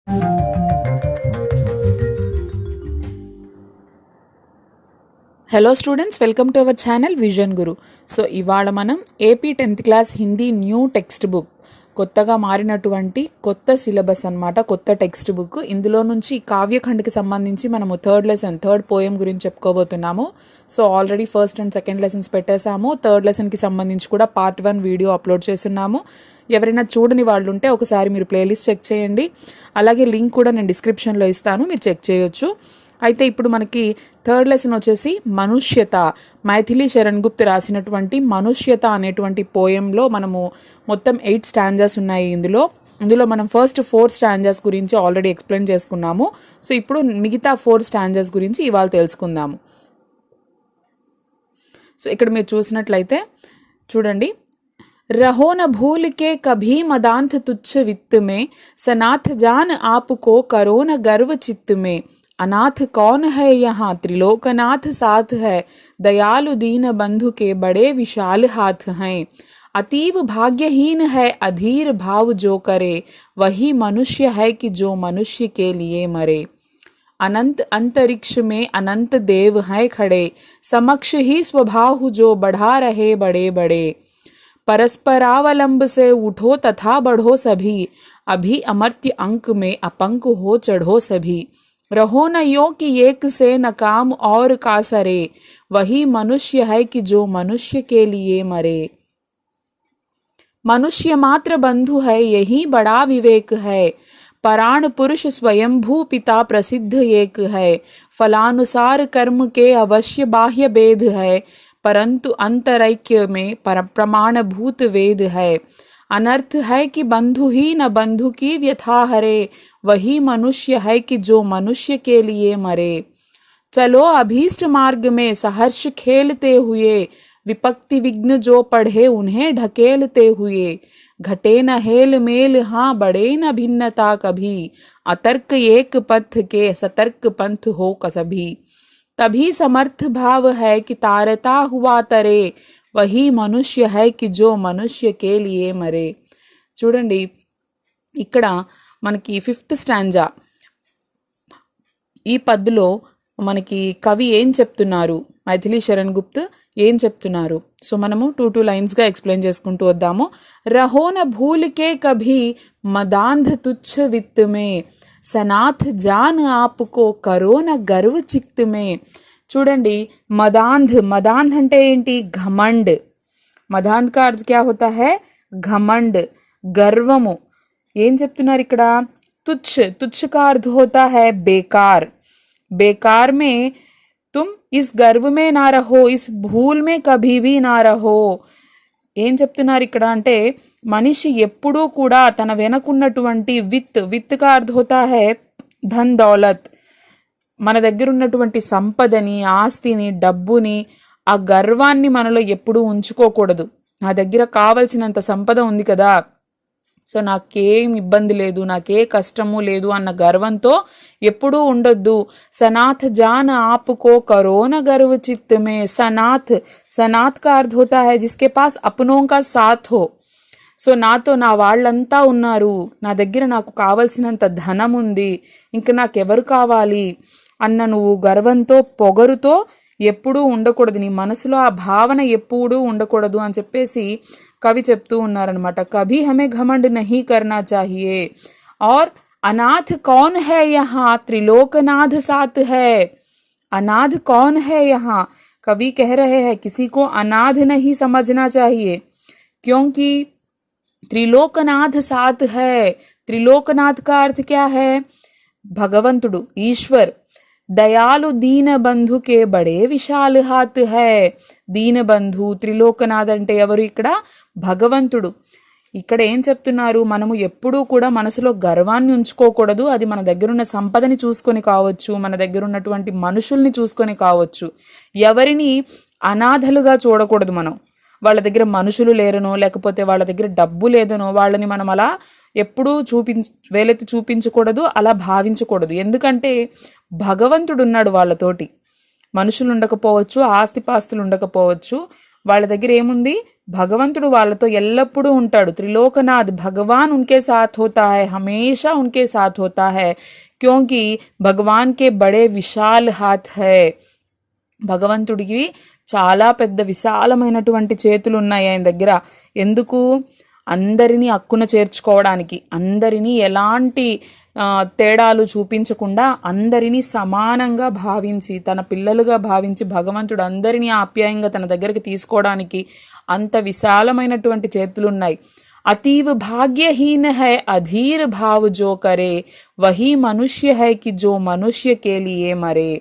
Hello students, welcome to our channel vision Guru. So ఇవాళ మనం AP 10th class Hindi new text book, కొత్తగా మారినటువంటి కొత్త సిలబస్ అన్నమాట, కొత్త టెక్స్ట్ బుక్. ఇందులో నుంచి కావ్యఖండ్కి సంబంధించి మనము థర్డ్ పోయం గురించి చెప్పుకోబోతున్నాము. So already first and second lessons పెట్టేశాము. థర్డ్ లెసన్కి సంబంధించి కూడా పార్ట్ 1 వీడియో అప్లోడ్ చేస్తున్నాము. ఎవరైనా చూడని వాళ్ళు ఉంటే ఒకసారి మీరు ప్లేలిస్ట్ చెక్ చేయండి. అలాగే లింక్ కూడా నేను డిస్క్రిప్షన్లో ఇస్తాను, మీరు చెక్ చేయొచ్చు. అయితే ఇప్పుడు మనకి థర్డ్ లెసన్ వచ్చేసి మనుష్యత, మైథిలి శరణ్ గుప్త్ రాసినటువంటి మనుష్యత అనేటువంటి పోయంలో మనము మొత్తం 8 స్టాంజాస్ ఉన్నాయి. ఇందులో మనం ఫస్ట్ 4 స్టాంజాస్ గురించి ఆల్రెడీ ఎక్స్ప్లెయిన్ చేసుకున్నాము. సో ఇప్పుడు మిగతా 4 స్టాంజాస్ గురించి ఇవాళ తెలుసుకుందాము. సో ఇక్కడ మీరు చూసినట్లయితే చూడండి. रहो न भूल के कभी मदांत तुच्छ वित्त में, सनाथ जान आपको करो न गर्व चित्त में. अनाथ कौन है यहाँ त्रिलोकनाथ साथ है, दयालु दीन बंधु के बड़े विशाल हाथ हैं. अतीव भाग्यहीन है अधीर भाव जो करे, वही मनुष्य है कि जो मनुष्य के लिए मरे. अनंत अंतरिक्ष में अनंत देव हैं खड़े, समक्ष ही स्वभाव जो बढ़ा रहे बड़े बड़े. परस्परावलंब से उठो तथा बढ़ो सभी, अभी अमर्त्य अंक में अपंक हो चढ़ो सभी. रहो न यो कि एक से न काम और का सरे, वही मनुष्य है कि जो मनुष्य के लिए मरे. मनुष्य मात्र बंधु है यही बड़ा विवेक है, पराण पुरुष स्वयंभू पिता प्रसिद्ध एक है. फलानुसार कर्म के अवश्य बाह्य भेद है, परंतु अंतरैक्य में प्रमाणभूत वेद है. अनर्थ है कि बंधु ही न बंधु की व्यथा हरे, वही मनुष्य है कि जो मनुष्य के लिए मरे. चलो अभीष्ट मार्ग में सहर्ष खेलते हुए, विपक्ति विघ्न जो पढ़े उन्हें ढकेलते हुए. घटे न हेल मेल हाँ बढ़े न भिन्नता कभी, अतर्क एक पथ के सतर्क पंथ हो कसभी. तभी समर्थ भाव है कि तारता हुआ तरे, वही मनुष्य है कि जो मनुष्य के लिए मरे. చూడండి, ఇక్కడ మనకి 5th స్టాంజా, ఈ పద్దులో మనకి కవి ఏం చెప్తున్నారు, మైథిలి శరణ్ గుప్త్ ఏం చెప్తున్నారు. సో మనము 2 లైన్స్గా ఎక్స్ప్లెయిన్ చేసుకుంటూ వద్దాము. రహో న భూల్ కే కభీ మదాంధ తుచ్ఛ విత్ మే, సనాథ్ జాన్ ఆప్కో కరో న గర్వ చిక్త్ మే. చూడండి, మదాంధ్ అంటే ఏంటి? ఘమండ్. మదాంధ్ కా అర్థ క్యా హోతా హై? ఘమండ్, గర్వము. ఏం చెప్తున్నారు ఇక్కడ? తుచ్చ్ కా అర్థ హోతా హై బేకార్. बेकार में तुम इस गर्व में ना रहो, इस भूल में कभी भी ना रहो. ఏం చెప్తున్నారు ఇక్కడ అంటే, మనిషి ఎప్పుడూ కూడా తన వెనకున్నటువంటి విత్ కా అర్థ హోతా హై ధన్ దౌలత్, మన దగ్గర ఉన్నటువంటి సంపదని, ఆస్తిని, డబ్బుని, ఆ గర్వాన్ని మనలో ఎప్పుడూ ఉంచుకోకూడదు. నా దగ్గర కావలసినంత సంపద ఉంది కదా, సో నాకేం ఇబ్బంది లేదు, నాకే కష్టము లేదు అన్న గర్వంతో ఎప్పుడూ ఉండొద్దు. సనాథ్ జాన్ ఆప్కో కరోన గర్వ చిత్త మే. సనాథ్ కా అర్థ హోతా హై జిస్కే పాస్ అప్నోం కా సాథ్ హో. సో నాతో నా వాళ్ళంతా ఉన్నారు, నా దగ్గర నాకు కావలసినంత ధనం ఉంది, ఇంక నాకెవరు కావాలి అన్న నువ్వు గర్వంతో, పొగరుతో ఎప్పుడూ ఉండకూడదు. నీ మనసులో ఆ భావన ఎప్పుడూ ఉండకూడదు అని చెప్పేసి కవి చెప్తూ ఉన్నారనమాట. కభీ హమే ఘమండ్ నహీ కర్నా చాహియే. और अनाथ कौन है यहाँ त्रिलोकनाथ साथ है. अनाथ कौन है यहाँ, कवि कह रहे हैं किसी को अनाथ नहीं समझना चाहिए, क्योंकि त्रिलोकनाथ साथ है. त्रिलोकनाथ का अर्थ क्या है? भगवंतुడు, ईश्वर. दयालु दीन बंधु के बड़े विशाल हाथ है. దీన బంధు, త్రిలోకనాథ్ అంటే ఎవరు? ఇక్కడ భగవంతుడు. ఇక్కడ ఏం చెప్తున్నారు? మనము ఎప్పుడూ కూడా మనసులో గర్వాన్ని ఉంచుకోకూడదు. అది మన దగ్గరున్న సంపదని చూసుకొని కావచ్చు, మన దగ్గర ఉన్నటువంటి మనుషుల్ని చూసుకొని కావచ్చు. ఎవరిని అనాథలుగా చూడకూడదు. మనం వాళ్ళ దగ్గర మనుషులు లేరనో, లేకపోతే వాళ్ళ దగ్గర డబ్బు లేదనో వాళ్ళని మనం అలా ఎప్పుడూ వేలెత్తి చూపించకూడదు, అలా భావించకూడదు. ఎందుకంటే భగవంతుడు ఉన్నాడు వాళ్ళతోటి. మనుషులు ఉండకపోవచ్చు, ఆస్తిపాస్తులు ఉండకపోవచ్చు, వాళ్ళ దగ్గర ఏముంది, భగవంతుడు వాళ్ళతో ఎల్లప్పుడూ ఉంటాడు. త్రిలోకనాథ్ భగవాన్ उनके साथ होता है, हमेशा उनके साथ होता है, क्योंकि भगवान के बड़े विशाल हाथ है. భగవంతుడికి చాలా పెద్ద విశాలమైనటువంటి చేతులు ఉన్నాయి ఆయన దగ్గర. ఎందుకు? అందరినీ అక్కున చేర్చుకోవడానికి, అందరినీ ఎలాంటి తేడాలు చూపించకుండా అందరినీ సమానంగా భావించి, తన పిల్లలుగా భావించి భగవంతుడు అందరినీ ఆప్యాయంగా తన దగ్గరికి తీసుకోవడానికి అంత విశాలమైనటువంటి చేతులు ఉన్నాయి. अतीव भाग्यहीन है अधीर भाव जो करे, वही मनुष्य है कि जो मनुष्य के लिए मरे.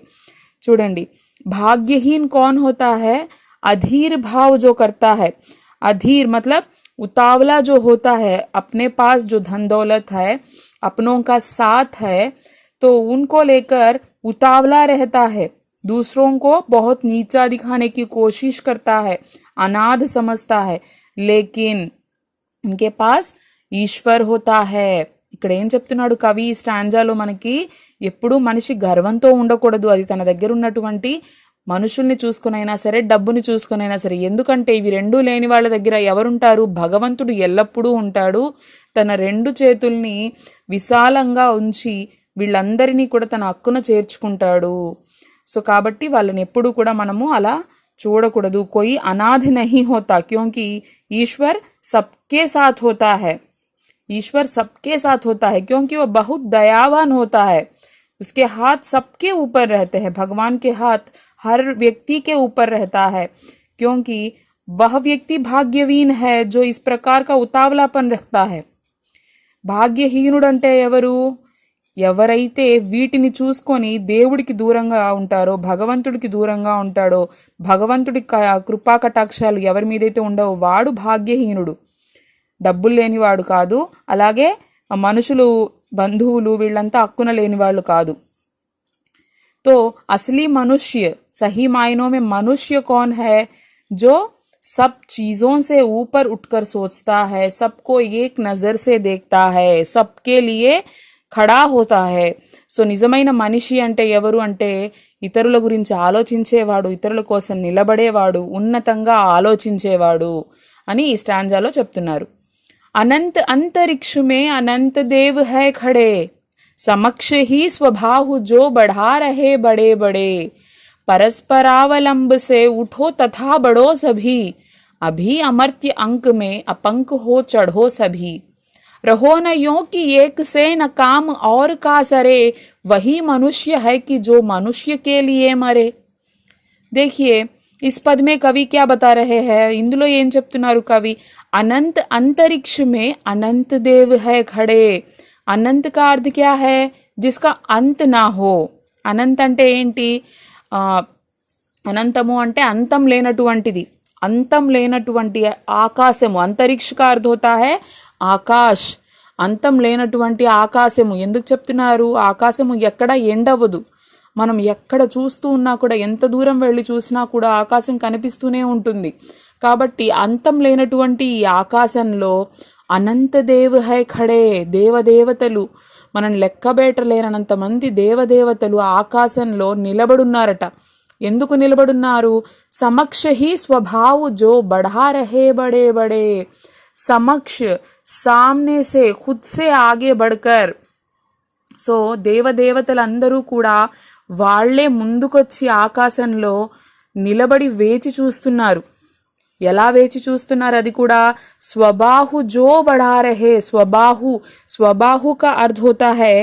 చూడండి, भाग्यहीन कौन होता है? अधीर भाव जो करता है. अधीर मतलब उतावला जो होता है, अपने पास जो धन दौलत है, अपनों का साथ है, तो उनको लेकर उतावला रहता है, दूसरों को बहुत नीचा दिखाने की कोशिश करता है, अनाथ समझता है, लेकिन उनके पास ఈశ్వర్ హోతా హై. ఇక్కడ ఏం చెప్తున్నాడు కవి ఈ స్టాంజాలో? మనకి ఎప్పుడూ మనిషి గర్వంతో ఉండకూడదు. అది తన దగ్గర ఉన్నటువంటి మనుషుల్ని చూసుకునైనా సరే, డబ్బుని చూసుకునైనా సరే. ఎందుకంటే ఇవి రెండూ లేని వాళ్ళ దగ్గర ఎవరుంటారు? భగవంతుడు ఎల్లప్పుడూ ఉంటాడు. తన రెండు చేతుల్ని విశాలంగా ఉంచి వీళ్ళందరినీ కూడా తన హక్కున చేర్చుకుంటాడు. సో కాబట్టి వాళ్ళని ఎప్పుడూ కూడా మనము అలా చూడకూడదు. कोई अनाथ नहीं होता, क्योंकि ईश्वर सबके साथ होता है. ईश्वर सबके साथ होता है क्योंकि वह बहुत दयावान होता है. उसके हाथ सबके ऊपर रहते हैं. भगवान के हाथ हर व्यक्ति के ऊपर रहता है, क्योंकि वह व्यक्ति भाग्यहीन है जो इस प्रकार का उतावलापन रखता है. భాగ్యహీనుడు అంటే ఎవరు? ఎవరైతే వీటిని చూసుకొని దేవుడికి దూరంగా ఉంటారో, భగవంతుడికి దూరంగా ఉంటాడో, భగవంతుడి కృపా కటాక్షాలు ఎవరి మీదైతే ఉండవో వాడు భాగ్యహీనుడు. డబ్బులు లేనివాడు కాదు, అలాగే మనుషులు, బంధువులు వీళ్ళంతా హక్కున లేని వాళ్ళు కాదు. तो असली मनुष्य, सही मायनों में मनुष्य कौन है? जो सब चीज़ों से ऊपर उठकर सोचता है, सबको एक नज़र से देखता है, सबके लिए ఖడా హోతా హై. సో నిజమైన మనిషి అంటే ఎవరు అంటే ఇతరుల గురించి ఆలోచించేవాడు, ఇతరుల కోసం నిలబడేవాడు, ఉన్నతంగా ఆలోచించేవాడు అని ఈ స్టాంజాలో చెప్తున్నారు. అనంత అంతరిక్షమే అనంత దేవ్ హై ఖడే, సమక్ష హీ స్వభాహు జో బఢా రహే బడే బడే, परस्परावलंब से उठो तथा बढ़ो सभी, अभी अमर्त्य अंक में अपंक हो चढ़ो सभी, रहो न यों कि एक से न काम और का सरे, वही मनुष्य है कि जो मनुष्य के लिए मरे. देखिए इस पद में कवि क्या बता रहे हैं? इंदुलो ఏం చెప్తున్నారు కవి? अनंत अंतरिक्ष में अनंत देव है खड़े. अनंत का अर्थ क्या है? जिसका अंत ना हो. अनंत అంటే ఏంటి? అనంతము అంటే అంతం లేనటువంటిది, అంతం లేనటువంటి ఆకాశము. అంతరిక్ష కా అర్థ హోతా హై ఆకాశ్, అంతం లేనటువంటి ఆకాశము. ఎందుకు చెప్తున్నారు? ఆకాశము ఎక్కడ ఎండవదు. మనం ఎక్కడ చూస్తూ ఉన్నా కూడా, ఎంత దూరం వెళ్ళి చూసినా కూడా ఆకాశం కనిపిస్తూనే ఉంటుంది. కాబట్టి అంతం లేనటువంటి ఈ ఆకాశంలో అనంత దేవ్ హై ఖడే, దేవదేవతలు, మనం లెక్కబేటలేనంత మంది దేవదేవతలు ఆకాశంలో నిలబడున్నారట. ఎందుకు నిలబడున్నారు? సమక్ష హీ స్వభావు జో బఢా రహే బడే బడే. సమక్ష సామ్నే సే, ఖుద్ సే ఆగే బడ్కర్. సో దేవదేవతలందరూ కూడా వాళ్లే ముందుకొచ్చి ఆకాశంలో నిలబడి వేచి చూస్తున్నారు. ఎలా వేచి చూస్తున్నారు? అది కూడా స్వబాహు జో బఢా రహే. స్వబాహు, స్వబాహు का अर्थ होता है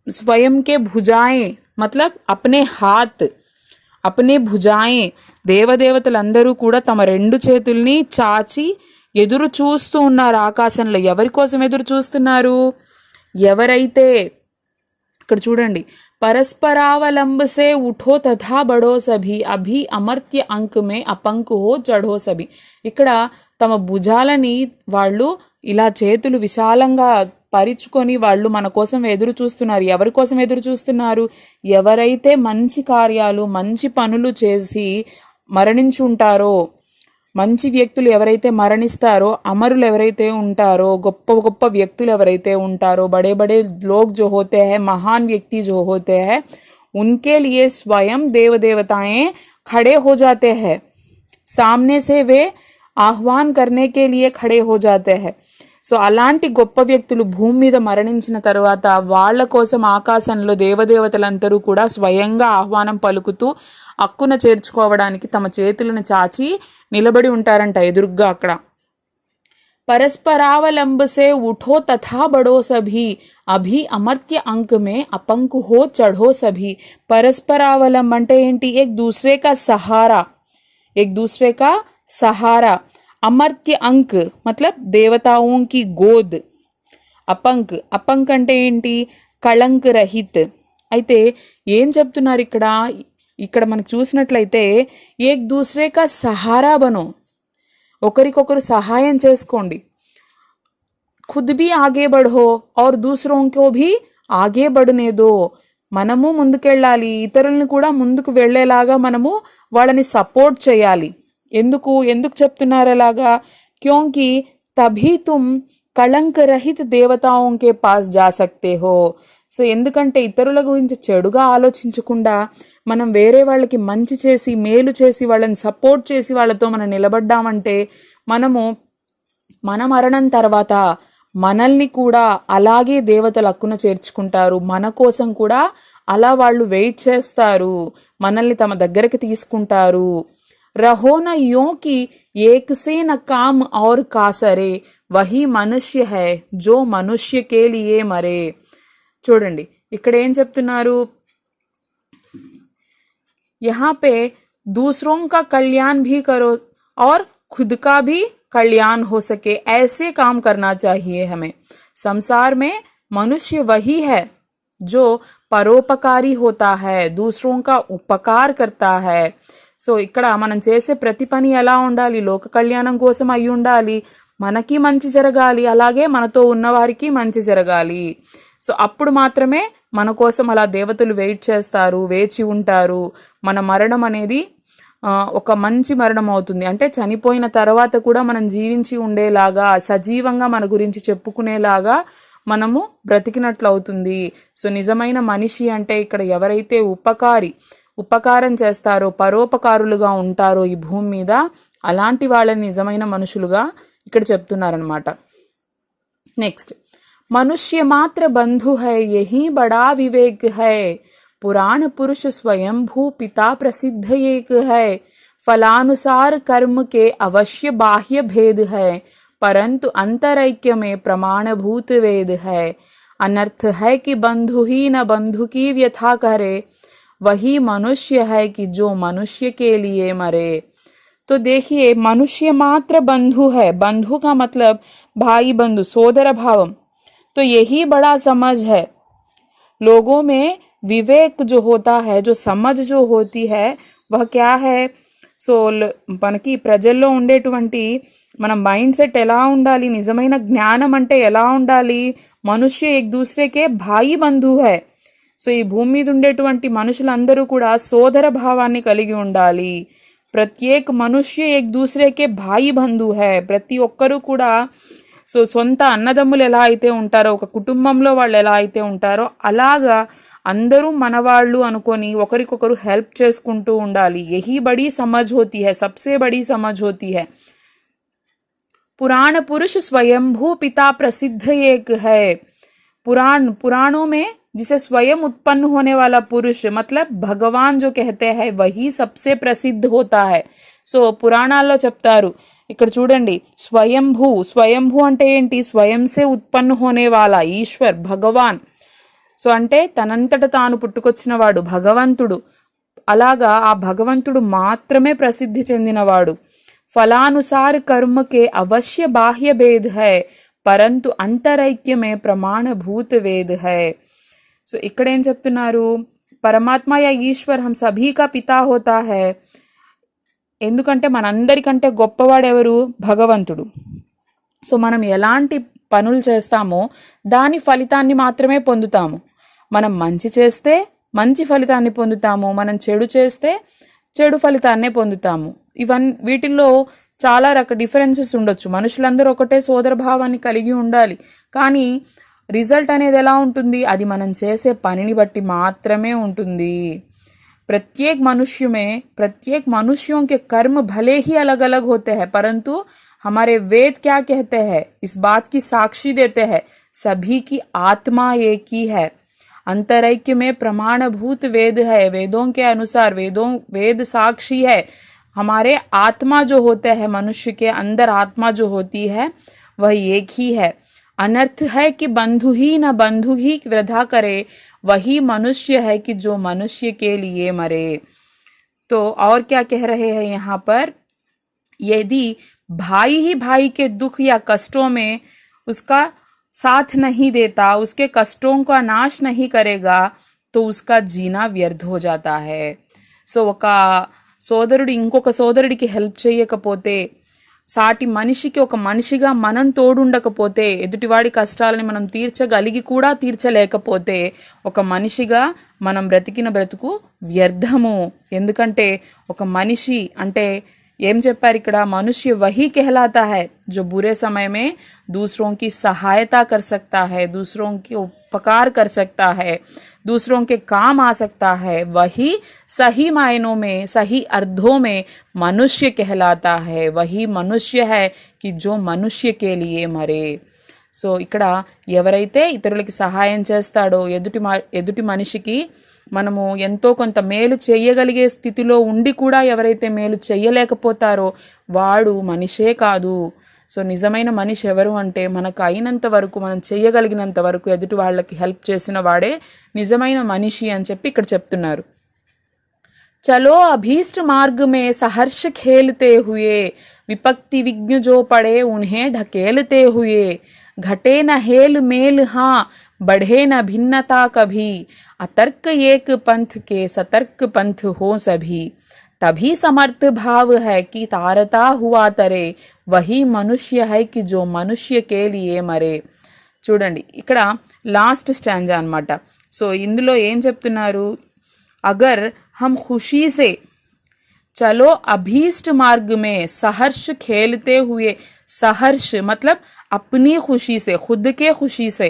स्वयं के भुजाएं, मतलब अपने हाथ, अपने భుజాయే. దేవదేవతలందరూ కూడా తమ రెండు చేతుల్ని చాచి ఎదురు చూస్తూ ఉన్నారు ఆకాశంలో. ఎవరి కోసం ఎదురు చూస్తున్నారు? ఎవరైతే, ఇక్కడ చూడండి, परस्परावलंब से उठो तथा बढ़ो सभी, अभी अमर्त्य अंक में अपंक हो चढ़ो सभी. ఇక్కడ తమ భుజాలని వాళ్ళు ఇలా చేతులు విశాలంగా పరుచుకొని వాళ్ళు మన కోసం ఎదురు చూస్తున్నారు. ఎవరి కోసం ఎదురు చూస్తున్నారు? ఎవరైతే మంచి కార్యాలు, మంచి పనులు చేసి మరణించి ఉంటారో, మంచి వ్యక్తులు ఎవరైతే మరణిస్తారో, అమరులు ఎవరైతే ఉంటారో, గొప్ప గొప్ప వ్యక్తులు ఎవరైతే ఉంటారో, బడే బడే లోగ్ जो होते हैं, महान व्यक्ति जो होते हैं, उनके लिए स्वयं देवदेवताएं खड़े हो जाते हैं, सामने से वे ఆహ్వాన్ करने के लिए खड़े हो जाते हैं. సో అలాంటి గొప్ప వ్యక్తులు భూమి మీద మరణించిన తర్వాత వాళ్ళ కోసం ఆకాశంలో దేవదేవతలందరూ కూడా స్వయంగా ఆహ్వానం పలుకుతూ అక్కున చేర్చుకోవడానికి తమ చేతులను చాచి నిలబడి ఉంటారంట ఎదురుగ్గా అక్కడ. परस्परावलंब से उठो तथा बढ़ो सभी, अभी अमर्त्य अंक में अपंक हो चढ़ो सभी. परस्परावलंब అంటే ఏంటి? एक दूसरे का सहारा, एक दूसरे का सहारा. अमर्त्य अंक मतलब देवताओं की गोद. అపంక్, అపంక్ అంటే ఏంటి? కళంక్ రహిత్. అయితే ఏం చెప్తున్నారు ఇక్కడ? ఇక్కడ మనకు చూసినట్లయితే ఏక్ దూసరే కా సహారా బనో, ఒకరికొకరు సహాయం చేసుకోండి. ఖుద్ భీ ఆగే బఢో और दूसरों को भी ఆగే బఢనే దో. మనము ముందుకెళ్ళాలి, ఇతరులను కూడా ముందుకు వెళ్ళేలాగా మనము వాళ్ళని సపోర్ట్ చేయాలి. ఎందుకు చెప్తున్నారు అలాగా? క్యోంకి తభీ తుమ్ కళంక రహిత దేవతాओं के पास जा सकते हो. సో ఎందుకంటే ఇతరుల గురించి చెడుగా ఆలోచించకుండా మనం వేరే వాళ్ళకి మంచి చేసి మేలు చేసి వాళ్ళని సపోర్ట్ చేసి వాళ్ళతో మనం నిలబడ్డామంటే మనము మన మరణం తర్వాత మనల్ని కూడా అలాగే దేవతలు హక్కున చేర్చుకుంటారు. మన కోసం కూడా అలా వాళ్ళు వెయిట్ చేస్తారు, మనల్ని తమ దగ్గరికి తీసుకుంటారు. रहो न यों कि एक से न काम और कासरे, वही मनुष्य है जो मनुष्य के लिए मरे. చూడండి ఇక్కడ ఏం చెప్తున్నారు? यहाँ पे दूसरों का कल्याण भी करो और खुद का भी कल्याण हो सके, ऐसे काम करना चाहिए हमें. संसार में मनुष्य वही है जो परोपकारी होता है, दूसरों का उपकार करता है. సో ఇక్కడ మనం చేసే ప్రతి పని ఎలా ఉండాలి? లోక కళ్యాణం కోసం అయి ఉండాలి, మనకి మంచి జరగాలి, అలాగే మనతో ఉన్నవారికి మంచి జరగాలి. సో అప్పుడు మాత్రమే మన కోసం అలా దేవతలు వెయిట్ చేస్తారు, వేచి ఉంటారు. మన మరణం అనేది ఒక మంచి మరణం అవుతుంది. అంటే చనిపోయిన తర్వాత కూడా మనం జీవించి ఉండేలాగా, సజీవంగా మన గురించి చెప్పుకునేలాగా మనము బ్రతికినట్లు అవుతుంది. సో నిజమైన మనిషి అంటే ఇక్కడ ఎవరైతే ఉపకారం చేస్తారో, పరోపకారులుగా ఉంటారో ఈ భూమి మీద, అలాంటి వాళ్ళని నిజమైన మనుషులుగా ఇక్కడ చెప్తున్నారనమాట. నెక్స్ట్, మనుష్య మాత్ర బంధు హై యహీ బడా వివేక్ హై, పురాణ పురుష స్వయంభూ పితా ప్రసిద్ధ ఏక్ హై, ఫలానుసాर कर्म के अवश्य बाह्य भेद है, परंतु अंतरैक्य में प्रमाणभूत वेद है. अनर्थ है कि बंधु ही न बंधु की व्यथा करे, वही मनुष्य है कि जो मनुष्य के लिए मरे. तो देखिए, मनुष्य मात्र बंधु है. बंधु का मतलब भाई बंधु, सोदर भावम. तो यही बड़ा समझ है. लोगों में विवेक जो होता है, जो समझ जो होती है, वह क्या है? సో మనకి ప్రజల్లో ఉండేటువంటి మన మైండ్ సెట్ ఎలా ఉండాలి? నిజమైన జ్ఞానం అంటే ఎలా ఉండాలి? మనుష్య ఏక్ దూసరేకే భాయి బంధు హై. సో ఈ భూమి మీద ఉండేటువంటి మనుషులందరూ కూడా సోదర భావాన్ని కలిగి ఉండాలి. ప్రత్యేక మనుష్య ఏక్ దూసరేకే భాయి బంధు హై. ప్రతి ఒక్కరూ కూడా సో సొంత అన్నదమ్ములు ఎలా అయితే ఉంటారో, ఒక కుటుంబంలో వాళ్ళు ఎలా అయితే ఉంటారో అలాగా అందరూ మనవాళ్ళు అనుకొని ఒకరికొకరు హెల్ప్ చేసుకుంటూ ఉండాలి. యహీ బడీ సమజ్ హోతీ హై, సబ్సే బడీ సమజ్ హోతీ హై. पुराण पुरुष स्वयंभू पिता प्रसिद्ध एक है. पुराणों में जिसे स्वयं उत्पन्न होने वाला पुरुष मतलब भगवान जो कहते हैं वही सबसे प्रसिद्ध होता है. సో పురాణాల్లో చెప్తారు. ఇక్కడ చూడండి, స్వయంభూ అంటే ఏంటి? స్వయం సే ఉత్పన్న హోనే వాలా ఈశ్వర్ భగవాన్. సో అంటే తనంతట తాను పుట్టుకొచ్చిన వాడు భగవంతుడు. అలాగా ఆ భగవంతుడు మాత్రమే ప్రసిద్ధి చెందినవాడు. फलानुसार कर्म के अवश्य बाह्य भेद है, परंतु अंतरैक्य में प्रमाणभूत वेद है. సో ఇక్కడ ఏం చెప్తున్నారు? పరమాత్మ యా ఈశ్వర్ హమ్ సభీ కా పితా హోతా హై. ఎందుకంటే మనందరికంటే గొప్పవాడు ఎవరు? భగవంతుడు. సో మనం ఎలాంటి పనులు చేస్తామో దాని ఫలితాన్ని మాత్రమే పొందుతాము. మనం మంచి చేస్తే మంచి ఫలితాన్ని పొందుతాము, మనం చెడు చేస్తే చెడు ఫలితాన్నే పొందుతాము. వీటిల్లో చాలా డిఫరెన్సెస్ ఉండొచ్చు. మనుషులందరూ ఒకటే సోదర భావాన్ని కలిగి ఉండాలి, కానీ రిజల్ట్ అనేది ఎలా ఉంటుంది? అది మనం చేసే పనిని బట్టి మాత్రమే ఉంటుంది. प्रत्येक मनुष्य में प्रत्येक मनुष्यों के कर्म भले ही अलग अलग होते हैं, परंतु हमारे वेद क्या कहते हैं, इस बात की साक्षी देते हैं, सभी की आत्मा एक ही है। अंतरैक्य में प्रमाणभूत वेद है, वेदों के अनुसार वेद साक्षी है। हमारे आत्मा जो होते हैं, मनुष्य के अंदर आत्मा जो होती है वह एक ही है। अनर्थ है कि बंधु ही न बंधु ही वृथा करे, वही मनुष्य है कि जो मनुष्य के लिए मरे। तो और क्या कह रहे हैं यहाँ पर, यदि भाई ही भाई के दुख या कष्टों में उसका साथ नहीं देता, उसके कष्टों का नाश नहीं करेगा, तो उसका जीना व्यर्थ हो जाता है। సో ఒక సోదరుడు ఇంకొక సోదరుడికి హెల్ప్ చేయకపోతే, సాటి మనిషికి ఒక మనిషిగా మనం తోడుండకపోతే, ఎదుటివాడి కష్టాలని మనం తీర్చగలిగి కూడా తీర్చలేకపోతే, ఒక మనిషిగా మనం బ్రతికిన బ్రతుకు వ్యర్థము। ఎందుకంటే ఒక మనిషి అంటే ఏం చెప్పారు ఇక్కడ, मनुष्य वही कहलाता है जो बुरे समय में दूसरों की सहायता कर सकता है, दूसरों की उपकार कर सकता है, दूसरों के काम आ सकता है, वही सही मायनों में सही अर्थों में मनुष्य कहलाता है। वही मनुष्य है कि जो मनुष्य के लिए मरे। సో ఇక్కడ ఎవరైతే ఇతరులకి సహాయం చేస్తాడో, ఎదుటి మనిషికి మనము ఎంతో కొంత మేలు చేయగలిగే స్థితిలో ఉండి కూడా ఎవరైతే మేలు చేయలేకపోతారో వాడు మనిషే కాదు। సో నిజమైన మనిషి ఎవరు అంటే, మనకు అయినంత వరకు మనం చేయగలిగినంత వరకు ఎదుటి వాళ్ళకి హెల్ప్ చేసిన వాడే నిజమైన మనిషి అని చెప్పి ఇక్కడ చెప్తున్నారు। चलो अभीष्ट मार्ग में सहर्ष खेलते हुए, विपत्ति विघ्न जो पड़े उन्हें ढकेलते हुए, घटे न हेल मेल हाँ बढ़े न भिन्नता कभी, अतर्क एक पंथ के सतर्क पंथ हो सभी, तभी समर्थ भाव है कि तारता हुआ तरे, वही मनुष्य है कि जो मनुष्य के लिए मरे। చూడండి ఇక్కడ లాస్ట్ స్టాంజా అన్నమాట। సో ఇందులో ఏం చెప్తున్నారు, अगर हम खुशी से चलो अभीष्ट मार्ग में सहर्ष खेलते हुए, सहर्ष मतलब अपनी खुशी से, खुद के खुशी से,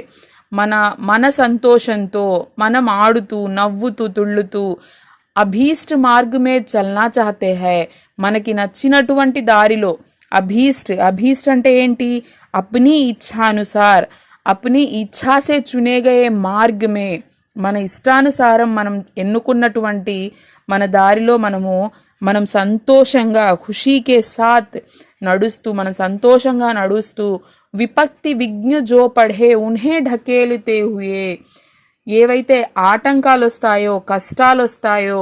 మన సంతోషంతో మనం ఆడుతూ నవ్వుతూ తుళ్ళుతూ అభీష్ట్ మార్గ్ మే చల్నా చాహతే హై, మనకి నచ్చినటువంటి దారిలో, అభీష్ట్ అంటే ఏంటి, అప్నీ ఇచ్ఛానుసార్, అప్నీ ఇచ్ఛా సే చునే గయే మార్గ్ మే, మన ఇష్టానుసారం మనం ఎన్నుకున్నటువంటి మన దారిలో మనం సంతోషంగా ఖుషీకే సాత్ నడుస్తూ, మనం సంతోషంగా నడుస్తూ, విపత్తి విఘ్న జో పढ़े उन्हें ढकेलते हुए, ఏవైతే ఆటంకాలు వస్తాయో కష్టాలు వస్తాయో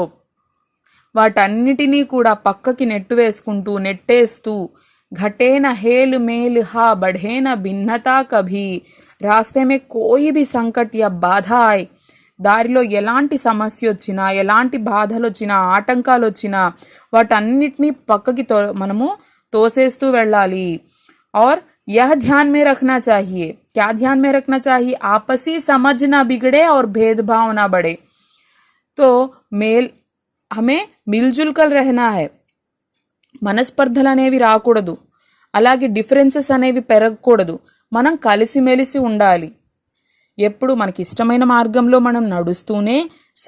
వాటన్నిటినీ కూడా పక్కకి నెట్టేస్తూ, घटे न हेल मेल हा बढ़े न भिन्नता कभी, रास्ते में कोई भी संकट या बाधा आए, దారిలో ఎలాంటి సమస్య వచ్చినా, ఎలాంటి బాధలు వచ్చినా, ఆటంకాలు వచ్చినా వాటన్నిటినీ పక్కకి మనము తోసేస్తూ వెళ్ళాలి। और यह ध्यान में रखना चाहिए, क्या ध्यान में रखना चाहिए, आपसी समझ ना बिगड़े और भेदभाव ना बढ़े। तो हमें मिलजुल कर रहना है, మనస్పర్ధలు అనేవి రాకూడదు, అలాగే డిఫరెన్సెస్ అనేవి పెరగకూడదు, మనం కలిసిమెలిసి ఉండాలి। ఎప్పుడు మనకి ఇష్టమైన మార్గంలో మనం నడుస్తూనే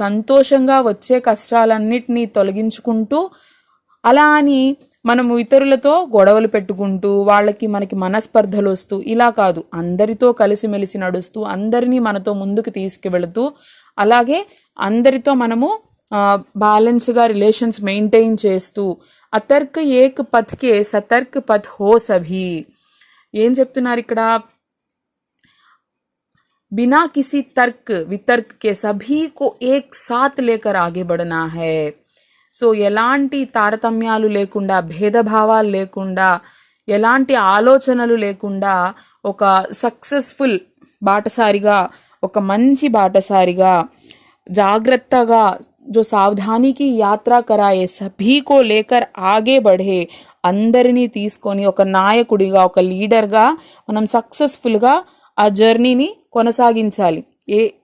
సంతోషంగా వచ్చే కష్టాలన్నిటినీ తొలగించుకుంటూ, అలా అని మనము ఇతరులతో గొడవలు పెట్టుకుంటూ మనకి మనస్పర్ధలు వస్తూ ఇలా కాదు, అందరితో కలిసిమెలిసి నడుస్తూ అందరినీ మనతో ముందుకు తీసుకువెళుతూ, అలాగే అందరితో మనము బ్యాలెన్స్గా రిలేషన్స్ మెయింటైన్ చేస్తూ, అతర్క్ ఏక్ పథ్ కే సతర్క్ పథ్ హో సభీ, ఏం చెప్తున్నారు ఇక్కడ, बिना किसी तर्क वितर्क के सभी को एक साथ लेकर आगे बढ़ना है। సో ఎలాంటి తారతమ్యాలు లేకుండా, భేదభావాలు లేకుండా, ఎలాంటి ఆలోచనలు లేకుండా ఒక సక్సెస్ఫుల్ బాటసారిగా, ఒక మంచి బాటసారిగా, జాగ్రత్తగా, जो सावधानी की यात्रा कराए सभी को लेकर आगे बढ़े, అందరినీ తీసుకొని ఒక నాయకుడిగా, ఒక లీడర్గా మనం సక్సెస్ఫుల్గా ఆ జర్నీని కొనసాగించాలి।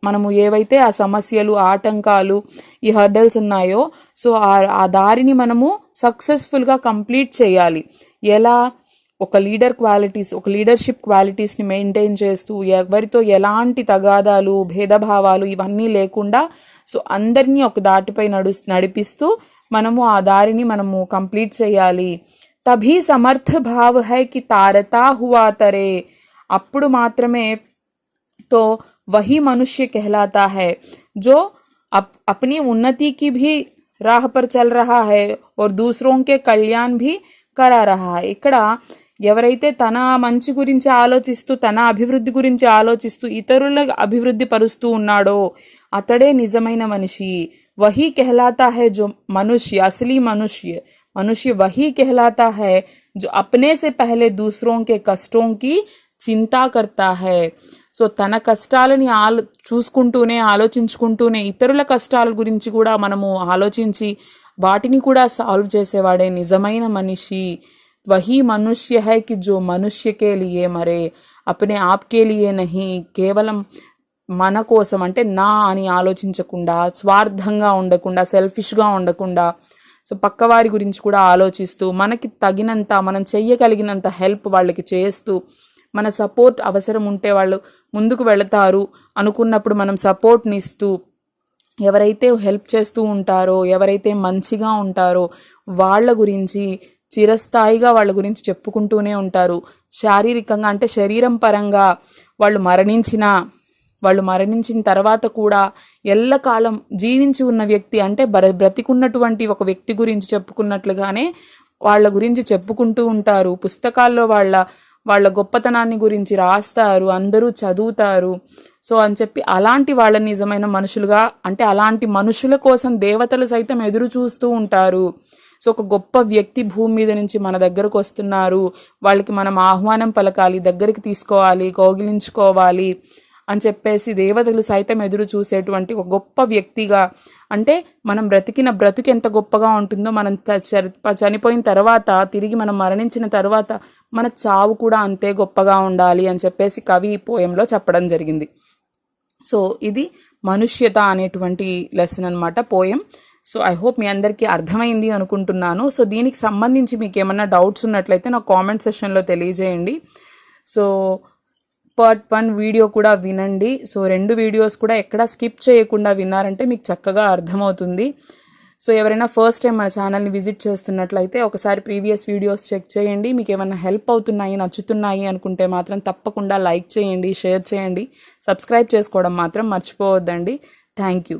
మనము ఏవైతే ఆ సమస్యలు, ఆటంకాలు, ఈ హర్డల్స్ ఉన్నాయో సో ఆ దారిని మనము సక్సెస్ఫుల్గా కంప్లీట్ చేయాలి। ఎలా, ఒక లీడర్షిప్ క్వాలిటీస్ని మెయింటైన్ చేస్తూ, ఎవరితో ఎలాంటి తగాదాలు, భేదభావాలు ఇవన్నీ లేకుండా సో అందరినీ ఒక దాటిపై నడిపిస్తూ మనము ఆ దారిని మనము కంప్లీట్ చేయాలి. తభీ సమర్థ భావ హై కి తారతా హువా తరే, అప్పుడు మాత్రమే तो वही मनुष्य कहलाता है जो अपनी उन्नति की भी राह पर चल रहा है और दूसरों के कल्याण भी करा रहा है. ఇక్కడ ఎవరైతే తన మంచి గురించి ఆలోచిస్తూ తన అభివృద్ధి గురించి ఆలోచిస్తూ ఇతరుల అభివృద్ధి పరుస్తూ ఉన్నాడో అతడే నిజమైన మనిషి. वही कहलाता है जो मनुष्य, असली मनुष्य वही कहलाता है जो अपने से पहले दूसरों के कष्टों की చింతా కర్తా హై. సో తన కష్టాలని చూసుకుంటూనే ఆలోచించుకుంటూనే ఇతరుల కష్టాల గురించి కూడా మనము ఆలోచించి వాటిని కూడా సాల్వ్ చేసేవాడే నిజమైన మనిషి. వహీ మనుష్య హై కి జో మనుష్య కే లియే మరే, అప్నే ఆప్ కే లియే నహీ, కేవలం మన కోసం అంటే నా అని ఆలోచించకుండా, స్వార్థంగా ఉండకుండా, సెల్ఫిష్గా ఉండకుండా, సో పక్కవారి గురించి కూడా ఆలోచిస్తూ మనకి తగినంత మనం చెయ్యగలిగినంత హెల్ప్ వాళ్ళకి చేస్తూ, మన సపోర్ట్ అవసరం ఉంటే వాళ్ళు ముందుకు వెళతారు అనుకున్నప్పుడు మనం సపోర్ట్ని ఇస్తూ, ఎవరైతే హెల్ప్ చేస్తూ ఉంటారో, ఎవరైతే మంచిగా ఉంటారో వాళ్ళ గురించి చిరస్థాయిగా వాళ్ళ గురించి చెప్పుకుంటూనే ఉంటారు. శారీరకంగా అంటే శరీరం పరంగా వాళ్ళు మరణించిన తర్వాత కూడా ఎల్లకాలం జీవించి ఉన్న వ్యక్తి అంటే బ్రతికున్నటువంటి ఒక వ్యక్తి గురించి చెప్పుకున్నట్లుగానే వాళ్ళ గురించి చెప్పుకుంటూ ఉంటారు. పుస్తకాల్లో వాళ్ళ గొప్పతనాన్ని గురించి రాస్తారు, అందరూ చదువుతారు. సో అని చెప్పి అలాంటి వాళ్ళ నిజమైన మనుషులుగా అంటే అలాంటి మనుషుల కోసం దేవతలు సైతం ఎదురు చూస్తూ ఉంటారు. సో ఒక గొప్ప వ్యక్తి భూమి మీద నుంచి మన దగ్గరకు వస్తున్నారు, వాళ్ళకి మనం ఆహ్వానం పలకాలి, దగ్గరికి తీసుకోవాలి, కౌగిలించుకోవాలి అని చెప్పేసి దేవతలు సైతం ఎదురు చూసేటువంటి ఒక గొప్ప వ్యక్తిగా, అంటే మనం బ్రతుకు ఎంత గొప్పగా ఉంటుందో మనం చనిపోయిన తర్వాత తిరిగి మనం మరణించిన తర్వాత మన చావు కూడా అంతే గొప్పగా ఉండాలి అని చెప్పేసి కవి ఈ పోయంలో చెప్పడం జరిగింది. సో ఇది మనుష్యత అనేటువంటి లెసన్ అనమాట పోయం. సో ఐ హోప్ మీ అందరికీ అర్థమైంది అనుకుంటున్నాను. సో దీనికి సంబంధించి మీకు ఏమన్నా డౌట్స్ ఉన్నట్లయితే నాకు కామెంట్ సెక్షన్లో తెలియజేయండి. సో పార్ట్ 1 వీడియో కూడా వినండి. సో 2 వీడియోస్ కూడా ఎక్కడా స్కిప్ చేయకుండా విన్నారంటే మీకు చక్కగా అర్థమవుతుంది. సో ఎవరైనా ఫస్ట్ టైం మన ఛానల్ని విజిట్ చేస్తున్నట్లయితే ఒకసారి ప్రీవియస్ వీడియోస్ చెక్ చేయండి. మీకు ఏమైనా హెల్ప్ అవుతున్నాయి, నచ్చుతున్నాయి అనుకుంటే మాత్రం తప్పకుండా లైక్ చేయండి, షేర్ చేయండి, సబ్స్క్రైబ్ చేసుకోవడం మాత్రం మర్చిపోవద్దండి. Thank you.